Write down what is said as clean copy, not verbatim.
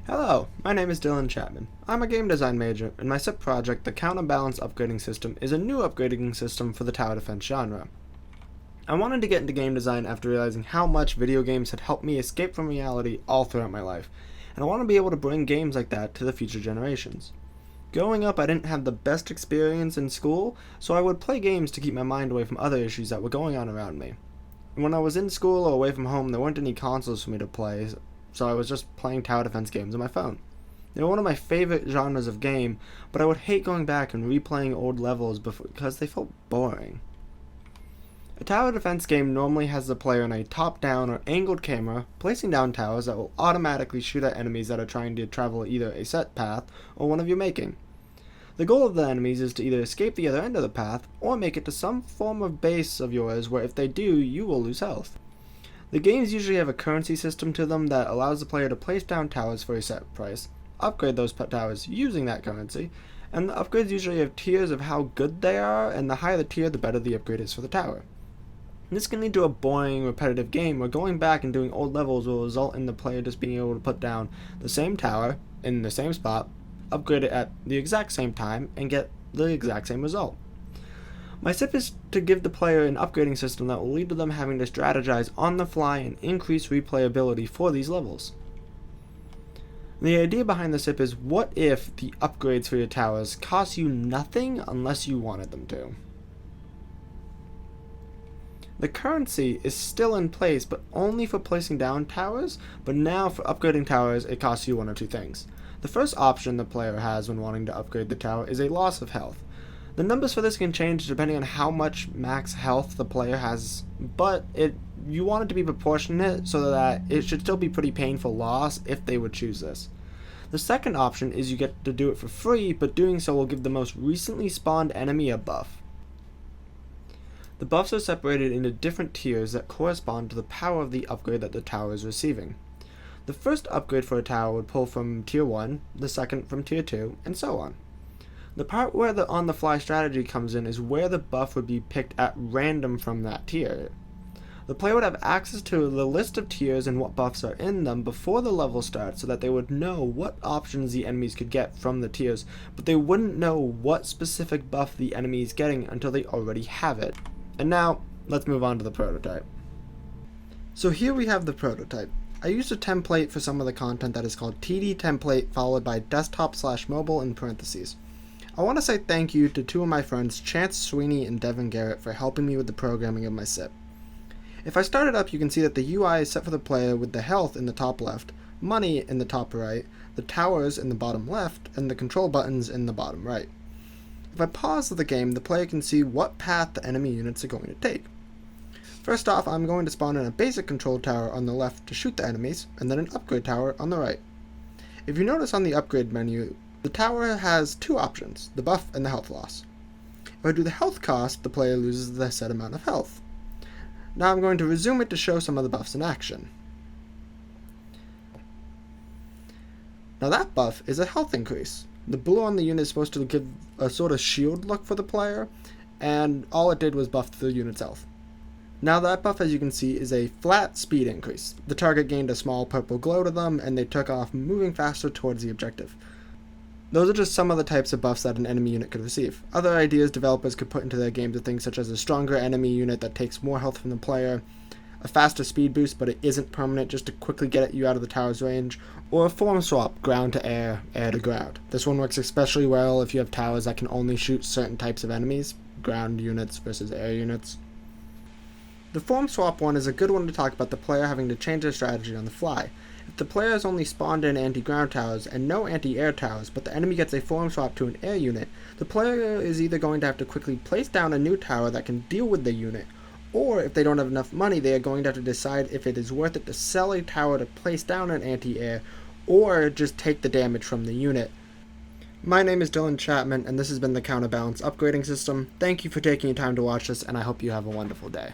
Hello, my name is Chapman. I'm a game design major, and my SIP project, the Counterbalance Upgrading System, is a new upgrading system for the tower defense genre. I wanted to get into game design after realizing how much video games had helped me escape from reality all throughout my life, and I want to be able to bring games like that to the future generations. Growing up, I didn't have the best experience in school, so I would play games to keep my mind away from other issues that were going on around me. When I was in school or away from home, there weren't any consoles for me to play, so I was just playing tower defense games on my phone. They were one of my favorite genres of game, but I would hate going back and replaying old levels because they felt boring. A tower defense game normally has the player in a top-down or angled camera, placing down towers that will automatically shoot at enemies that are trying to travel either a set path or one of your making. The goal of the enemies is to either escape the other end of the path, or make it to some form of base of yours where if they do, you will lose health. The games usually have a currency system to them that allows the player to place down towers for a set price, upgrade those towers using that currency, and the upgrades usually have tiers of how good they are, and the higher the tier, the better the upgrade is for the tower. This can lead to a boring, repetitive game where going back and doing old levels will result in the player just being able to put down the same tower in the same spot, upgrade it at the exact same time, and get the exact same result. My SIP is to give the player an upgrading system that will lead to them having to strategize on the fly and increase replayability for these levels. The idea behind the SIP is, what if the upgrades for your towers cost you nothing unless you wanted them to? The currency is still in place, but only for placing down towers, but now for upgrading towers it costs you one or two things. The first option the player has when wanting to upgrade the tower is a loss of health. The numbers for this can change depending on how much max health the player has, but you want it to be proportionate so that it should still be pretty painful loss if they would choose this. The second option is you get to do it for free, but doing so will give the most recently spawned enemy a buff. The buffs are separated into different tiers that correspond to the power of the upgrade that the tower is receiving. The first upgrade for a tower would pull from tier 1, the second from tier 2, and so on. The part where the on-the-fly strategy comes in is where the buff would be picked at random from that tier. The player would have access to the list of tiers and what buffs are in them before the level starts so that they would know what options the enemies could get from the tiers, but they wouldn't know what specific buff the enemy is getting until they already have it. And now, let's move on to the prototype. So here we have the prototype. I used a template for some of the content that is called TD template followed by desktop/mobile in parentheses. I want to say thank you to two of my friends, Chance Sweeney and Devin Garrett, for helping me with the programming of my SIP. If I start it up, you can see that the UI is set for the player with the health in the top left, money in the top right, the towers in the bottom left, and the control buttons in the bottom right. If I pause the game, the player can see what path the enemy units are going to take. First off, I'm going to spawn in a basic control tower on the left to shoot the enemies, and then an upgrade tower on the right. If you notice on the upgrade menu, the tower has two options, the buff and the health loss. If I do the health cost, the player loses the set amount of health. Now I'm going to resume it to show some of the buffs in action. Now that buff is a health increase. The blue on the unit is supposed to give a sort of shield look for the player, and all it did was buff the unit's health. Now that buff, as you can see, is a flat speed increase. The target gained a small purple glow to them, and they took off moving faster towards the objective. Those are just some of the types of buffs that an enemy unit could receive. Other ideas developers could put into their games are things such as a stronger enemy unit that takes more health from the player, a faster speed boost but it isn't permanent just to quickly get you out of the tower's range, or a form swap, ground to air, air to ground. This one works especially well if you have towers that can only shoot certain types of enemies, ground units versus air units. The form swap one is a good one to talk about the player having to change their strategy on the fly. If the player has only spawned in anti-ground towers and no anti-air towers, but the enemy gets a form swap to an air unit, the player is either going to have to quickly place down a new tower that can deal with the unit, or if they don't have enough money, they are going to have to decide if it is worth it to sell a tower to place down an anti-air, or just take the damage from the unit. My name is Chapman, and this has been the Counterbalance Upgrading System. Thank you for taking your time to watch this, and I hope you have a wonderful day.